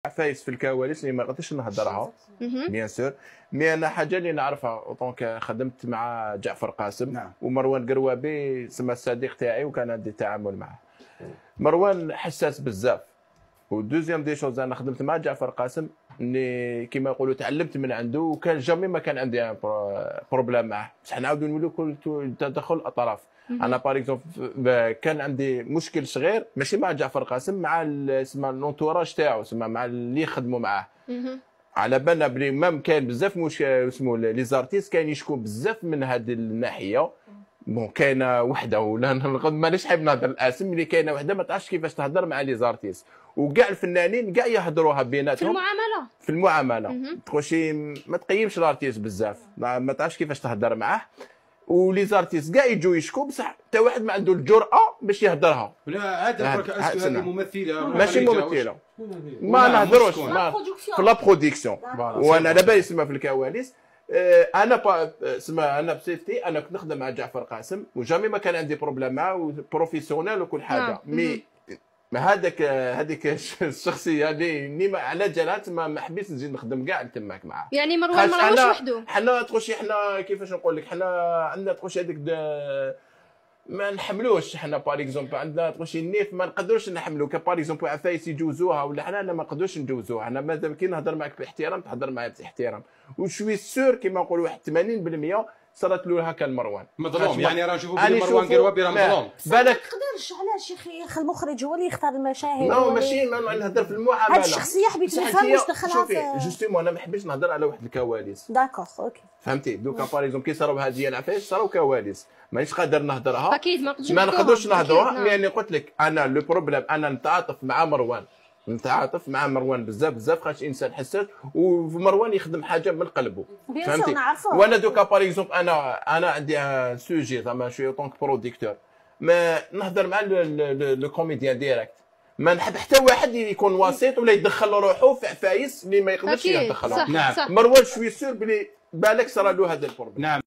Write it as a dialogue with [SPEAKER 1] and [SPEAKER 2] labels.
[SPEAKER 1] فايس في الكواليس اللي ما نقدرش نهضرها بيان سور. مي انا حاجه اللي نعرفها اوطونك خدمت مع جعفر قاسم.
[SPEAKER 2] نعم.
[SPEAKER 1] ومروان قروابي سما الصديق تاعي وكان عندي تعامل معه. مروان حساس بزاف. ودوزيام دي شوز انا خدمت مع جعفر قاسم اللي كيما يقولوا تعلمت من عنده، وكان جامي ما كان عندي بروبليم معاه، بصح نعاودوا نولوا كل تدخل الاطراف. انا باغ اكزومبل كان عندي مشكل صغير ماشي مع جعفر قاسم، مع اسمها الانتوراج تاعو، مع اللي يخدموا معاه. على بالنا بلي مام كاين بزاف اسمه لي زارتيست كاين يشكو بزاف من هذه الناحيه. بون كاينه وحده ولا مانيش حاب نهضر الاسم، اللي كاينه وحده ما تعرفش كيفاش تهضر مع لي زارتيست، وكاع الفنانين كاع يهضروها بيناتهم في المعامله تخشي ما تقيمش الارتيست بزاف، ما تعرفش كيفاش تهضر معاه. ولي زارتيست كاع يجوا يشكو، بصح حتى واحد ما عنده الجرأه باش يهضرها.
[SPEAKER 2] لا هذا برك هذه ممثله
[SPEAKER 1] ماشي ممثله، ما نهضروش في لا برودكسيون. وانا على بالي سما في الكواليس. انا سما انا بسيفتي انا كنت نخدم مع جعفر قاسم وجامي ما كان عندي بروبليم معاه، بروفيسيونيل وكل حاجه. مي هذيك الشخصيه اللي على جالات ما حبيتش نجي نخدم كاع تماك معاه.
[SPEAKER 3] يعني مروان ما راهوش وحده.
[SPEAKER 1] حنا تخشي حنا كيفاش نقول لك، حنا عندنا تخشي هذيك ما نحملوش. حنا باغ اكزومبل عندنا تخشي النيف ما نقدروش نحملو. باغ اكزومبل عفايس يجوزوها ولا حنا ما نقدروش نجوزوها. حنا مادام كي نهضر معك باحترام تهضر معايا باحترام. وشوي سور كيما نقولوا واحد 80% صارت له هكا المروان
[SPEAKER 2] مظلوم. يعني راه نشوفوا بلي مروان قروابي راه مظلوم.
[SPEAKER 4] بالك ما تقدرش علاش يا اخي المخرج هو اللي يختار المشاهد.
[SPEAKER 1] نو ماشي نهضر في المعامله.
[SPEAKER 4] هاد الشخصيه حبيت نفهم واش دخلها في
[SPEAKER 1] جوستومون انا ما حبيتش نهضر على واحد الكواليس.
[SPEAKER 4] داكوغ اوكي
[SPEAKER 1] فهمتي. دوكا باغ اكزومبل كي صراو هذه العفايس صراو كواليس مانيش قادر نهضرها.
[SPEAKER 3] اكيد
[SPEAKER 1] ما نقدرش نهضروها. يعني قلت لك انا لو بروبليم انا نتعاطف مع مروان، نتعاطف مع مروان بزاف خاطش انسان حساس، ومروان يخدم حاجه من قلبه. فهمتي. وانا دوكا باغ اكزومبل انا عندي سوجي زعما شويه طونك بروديكتور، ما نهضر مع لو كوميديان ديريكت. ما نحب حتى واحد يكون وسيط ولا يدخل روحه في عفايس اللي ما يقدرش يدخلهم.
[SPEAKER 2] نعم.
[SPEAKER 1] مروان شوي سور بلي بالك صرا له هذا البروبليم.
[SPEAKER 2] نعم.